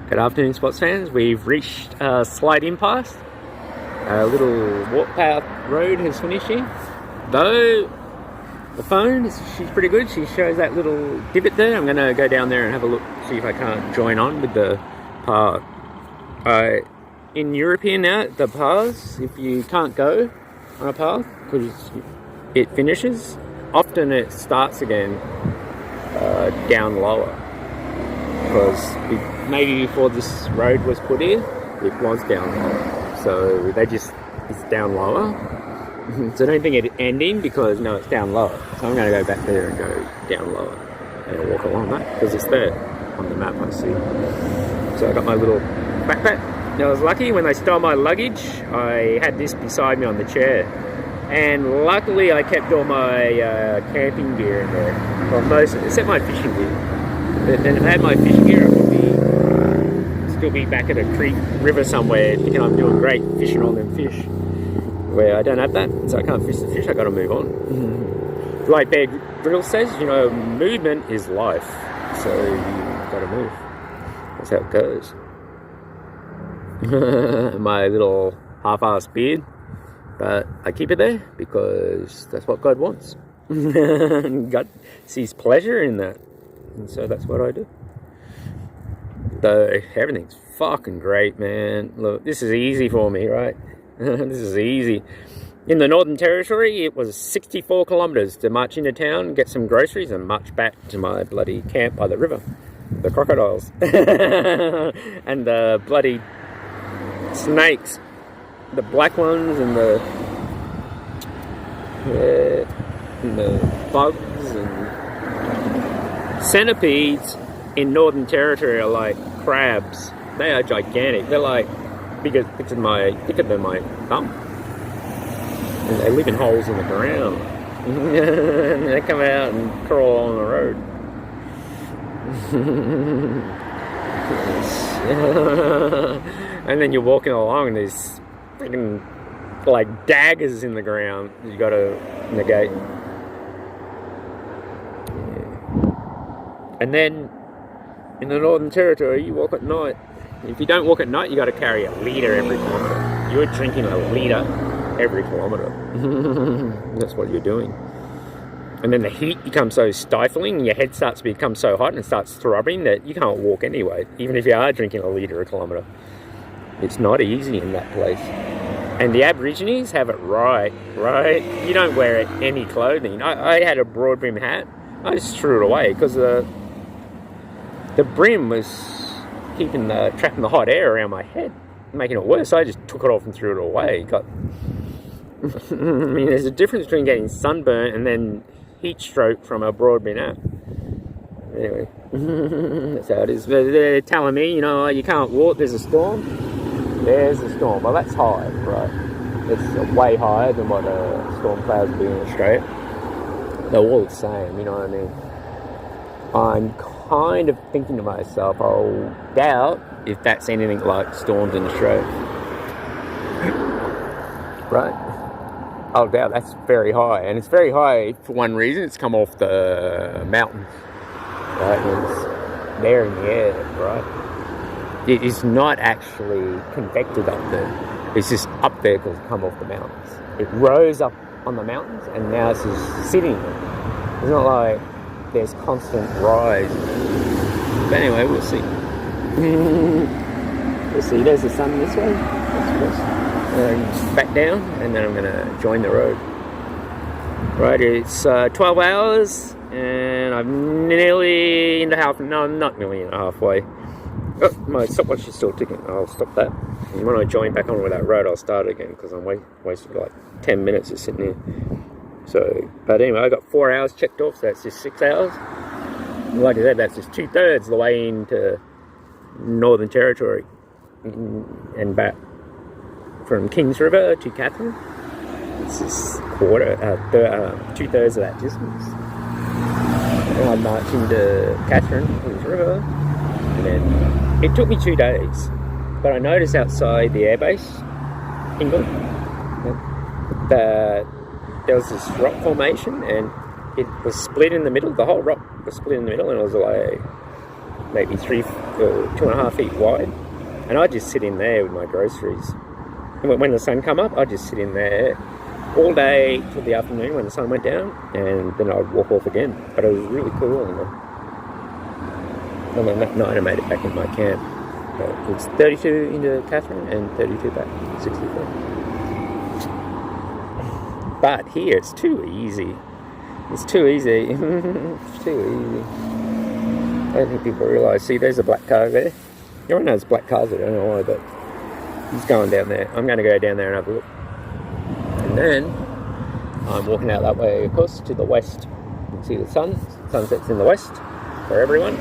Good afternoon, sports fans. We've reached a slight impasse. A little walk path road has finished here. Though the phone, she's pretty good. She shows that little divot there. I'm going to go down there and have a look, see if I can't join on with the path. In European now, the paths, if you can't go on a path because it finishes, often it starts again down lower. Because maybe before this road was put in, it was down lower. So it's down lower. So I don't think it's ending because no, it's down lower. So I'm going to go back there and go down lower and walk along that because it's there on the map I see. So I got my little backpack. Now I was lucky when they stole my luggage, I had this beside me on the chair. And luckily I kept all my camping gear in there. Well, most of it, except my fishing gear. But then if I had my fishing gear, I would still be back at a creek, river somewhere, thinking I'm doing great fishing all them fish. Where I don't have that, so I can't fish the fish, I gotta move on. Like Bear Grylls says, movement is life. So you gotta move. That's how it goes. My little half-assed beard, but I keep it there because that's what God wants. God sees pleasure in that. And so that's what I do. So everything's fucking great, man. Look, this is easy for me, right? This is easy. In the Northern Territory, it was 64 kilometres to march into town, get some groceries, and march back to my bloody camp by the river. The crocodiles. And the bloody snakes. The black ones and the bugs and centipedes in Northern Territory are like crabs. They are gigantic. They're like thicker than my thumb. And they live in holes in the ground. And they come out and crawl on the road. And then you're walking along and there's freaking like daggers in the ground you gotta negate. And then in the Northern Territory, you walk at night. If you don't walk at night, you got to carry a litre every kilometre. You're drinking a litre every kilometre. That's what you're doing. And then the heat becomes so stifling, and your head starts to become so hot and it starts throbbing that you can't walk anyway, even if you are drinking a litre a kilometre. It's not easy in that place. And the Aborigines have it right? You don't wear any clothing. I had a broad brim hat. I just threw it away because the brim was trapping the hot air around my head, making it worse. I just took it off and threw it away. I mean, there's a difference between getting sunburnt and then heat stroke from a broad brim hat. Anyway, that's how it is. They're telling me, you can't walk. There's a storm. There's a storm. Well, that's high, right? It's way higher than what storm clouds do in Australia. They're all the same, you know what I mean? I'm kind of thinking to myself, I'll doubt if that's anything like storms in Australia. Right? I'll doubt. That's very high. And it's very high for one reason. It's come off the mountains. Right? And it's there in the air, right? It is not actually convected up there. It's just up there because it's come off the mountains. It rose up on the mountains and now it's just sitting there. It's not like there's constant rise. But anyway, we'll see. We'll see. There's the sun this way. Back down and then I'm going to join the road. Right, it's 12 hours and I'm nearly into not nearly into halfway. Oh, my stopwatch is still ticking. I'll stop that. And when I join back on with that road, I'll start again because I'm wasted like 10 minutes just sitting here. So, but anyway, I got 4 hours checked off, so that's just 6 hours. And like I said, that's just 2/3 the way into Northern Territory and back from Kings River to Katherine. It's just 2/3 of that distance. And I'm marching to Katherine, Kings River, and then it took me 2 days. But I noticed outside the airbase, England, that there was this rock formation and it was split in the middle. The whole rock was split in the middle, and it was like maybe 2.5 feet wide, and I'd just sit in there with my groceries. And when the sun come up, I'd just sit in there all day till the afternoon when the sun went down, and then I'd walk off again. But it was really cool. And then that night I made it back in my camp. But it's 32 into Catherine and 32 back, 64. But here it's too easy. It's too easy. It's too easy. I don't think people realise. See, there's a black car there. Everyone knows black cars. I don't know why, but he's going down there. I'm going to go down there and have a look. And then I'm walking out that way, of course, to the west. You can see the sun. Sunset's in the west for everyone.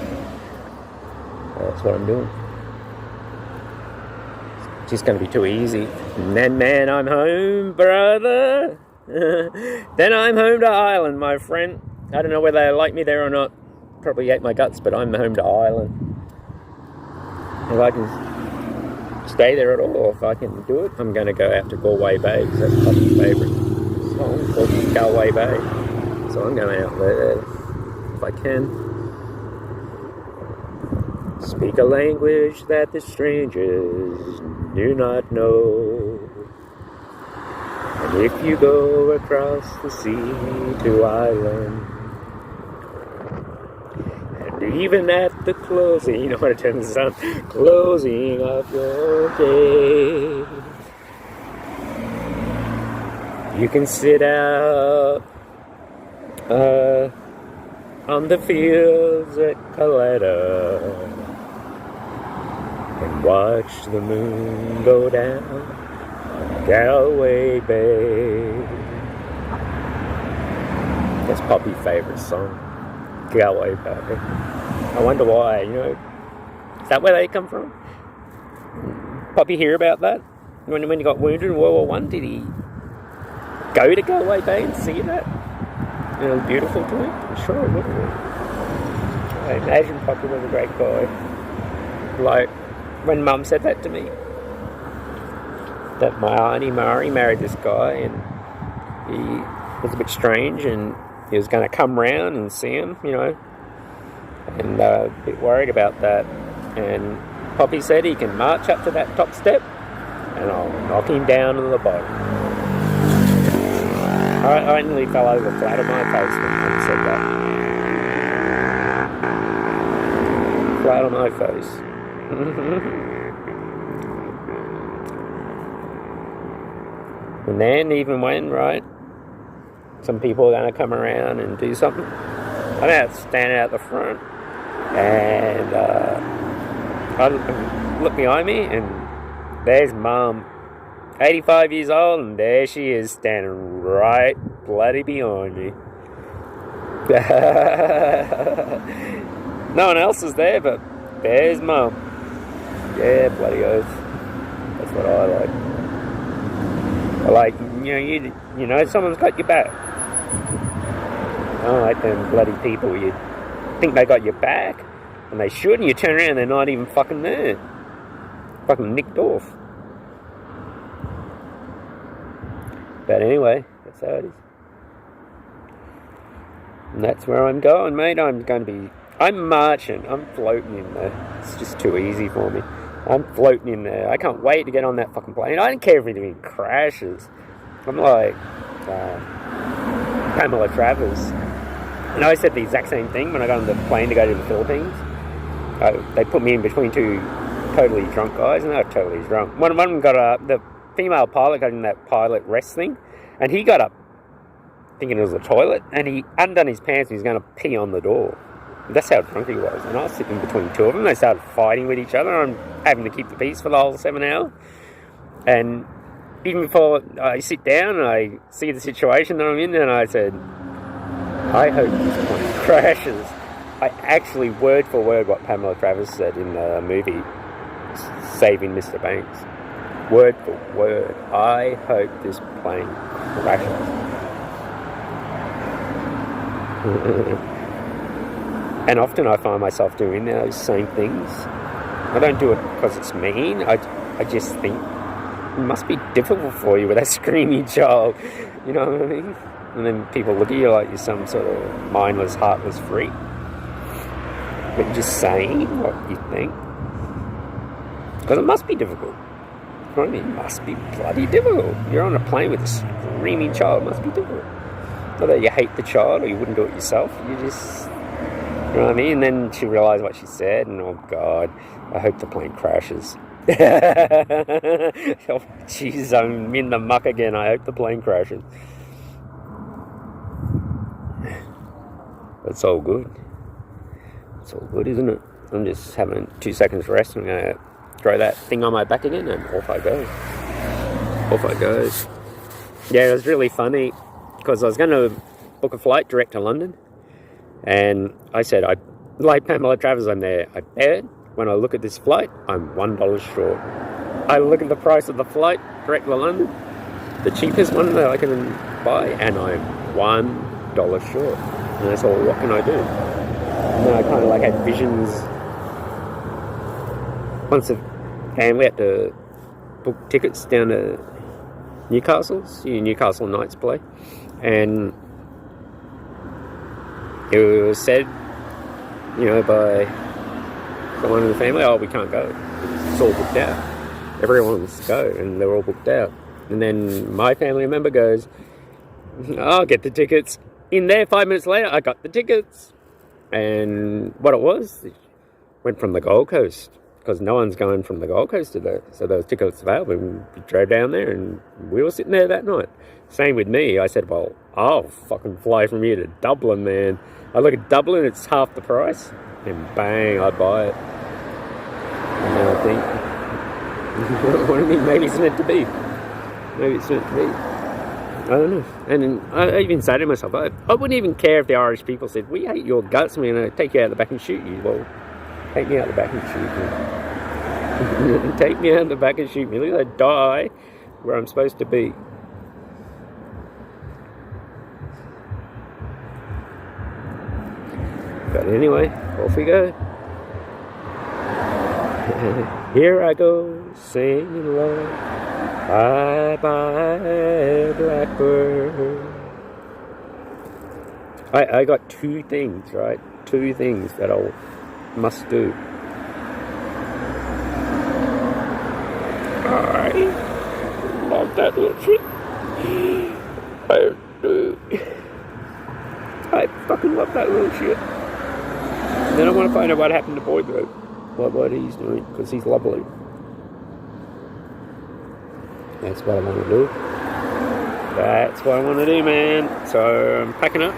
That's what I'm doing. It's just going to be too easy. And then I'm home, brother. Then I'm home to Ireland, my friend. I don't know whether they like me there or not. Probably ate my guts, but I'm home to Ireland. If I can stay there at all, or if I can do it, I'm going to go out to Galway Bay, because that's Poppy's favourite song, called Galway Bay. So I'm going out there, if I can. Speak a language that the strangers do not know. And if you go across the sea to Ireland, and even at the closing, you know what it turns out, closing of your day, you can sit out on the fields at Colletta and watch the moon go down on Galway Bay. That's Poppy's favourite song, Galway Bay. I wonder why, you know. Is that where they come from? Poppy hear about that? When he got wounded in World War I, did he go to Galway Bay and see that? It was beautiful to him? I'm sure it would have been. I imagine Poppy was a great guy. Like, when Mum said that to me, that my auntie Mari married this guy and he was a bit strange and he was going to come round and see him, you know, and a bit worried about that. And Poppy said he can march up to that top step and I'll knock him down to the bottom. I nearly fell over flat on my face when Poppy said that. Flat on my face. And then, even when, right, some people are going to come around and do something, I'm out standing out the front, and I look behind me, and there's Mum, 85 years old, and there she is standing right bloody behind me. No one else is there, but there's Mum. Yeah, bloody oath. That's what I like. I like, you know, someone's got your back. I don't like them bloody people. You think they got your back, and they should, and you turn around and they're not even fucking there. Fucking nicked off. But anyway, that's how it is. And that's where I'm going, mate. I'm marching. I'm floating in there. It's just too easy for me. I'm floating in there. I can't wait to get on that fucking plane. I don't care if it even crashes. I'm like Pamela Travers. And I said the exact same thing when I got on the plane to go to the Philippines. They put me in between two totally drunk guys, and they were totally drunk. One of them got up, the female pilot got in that pilot rest thing, and he got up thinking it was a toilet, and he undone his pants and he was going to pee on the door. That's how drunk he was. And I was sitting between two of them. They started fighting with each other. I'm having to keep the peace for the whole 7 hours. And even before I sit down and I see the situation that I'm in, and I said, I hope this plane crashes. I actually, word for word, what Pamela Travers said in the movie Saving Mr. Banks. Word for word. I hope this plane crashes. And often I find myself doing those same things. I don't do it because it's mean. I just think it must be difficult for you with that screaming child. You know what I mean? And then people look at you like you're some sort of mindless, heartless freak. but you're just saying what you think. Because it must be difficult. You know what I mean? It must be bloody difficult. You're on a plane with a screaming child. It must be difficult. Not that you hate the child or you wouldn't do it yourself. You just... You know what I mean? And then she realised what she said, and oh God, I hope the plane crashes. Oh, jeez, I'm in the muck again. I hope the plane crashes. It's all good. It's all good, isn't it? I'm just having 2 seconds rest. I'm going to throw that thing on my back again, and off I go. Off I go. Yeah, it was really funny, because I was going to book a flight direct to London. And I said, like Pamela Travers, I'm there. I bet when I look at this flight, I'm $1 short. I look at the price of the flight direct to London, the cheapest one that I can buy, and I'm $1 short. And I thought, what can I do? And then I kind of like had visions. Once the family had to book tickets down to Newcastle, see Newcastle Knights play, and it was said, you know, by someone in the family, oh, we can't go. It's all booked out. Everyone wants to go, and they're all booked out. And then my family member goes, I'll get the tickets. In there, 5 minutes later, I got the tickets. And what it was, it went from the Gold Coast, because no one's going from the Gold Coast to there. So there was tickets available, and we drove down there, and we were sitting there that night. Same with me. I said, well, I'll fucking fly from here to Dublin, man. I look at Dublin, it's half the price, and bang, I'd buy it. And then I think, what do you mean? Maybe it's meant to be. Maybe it's meant to be. I don't know. And I even said to myself, I wouldn't even care if the Irish people said, we hate your guts, we're going to take you out the back and shoot you. Well, take me out the back and shoot me. Take me out the back and shoot me. At least I die where I'm supposed to be. But anyway, off we go. Here I go, singing low. Bye bye, blackbird. I got 2 things, right? 2 things that I must do. I love that little shit. I do. I fucking love that little shit. And then I want to find out what happened to Boyd, though. What he's doing, because he's lovely. That's what I want to do. That's what I want to do, man. So I'm packing up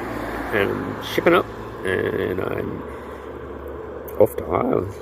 and I'm shipping up, and I'm off to Ireland.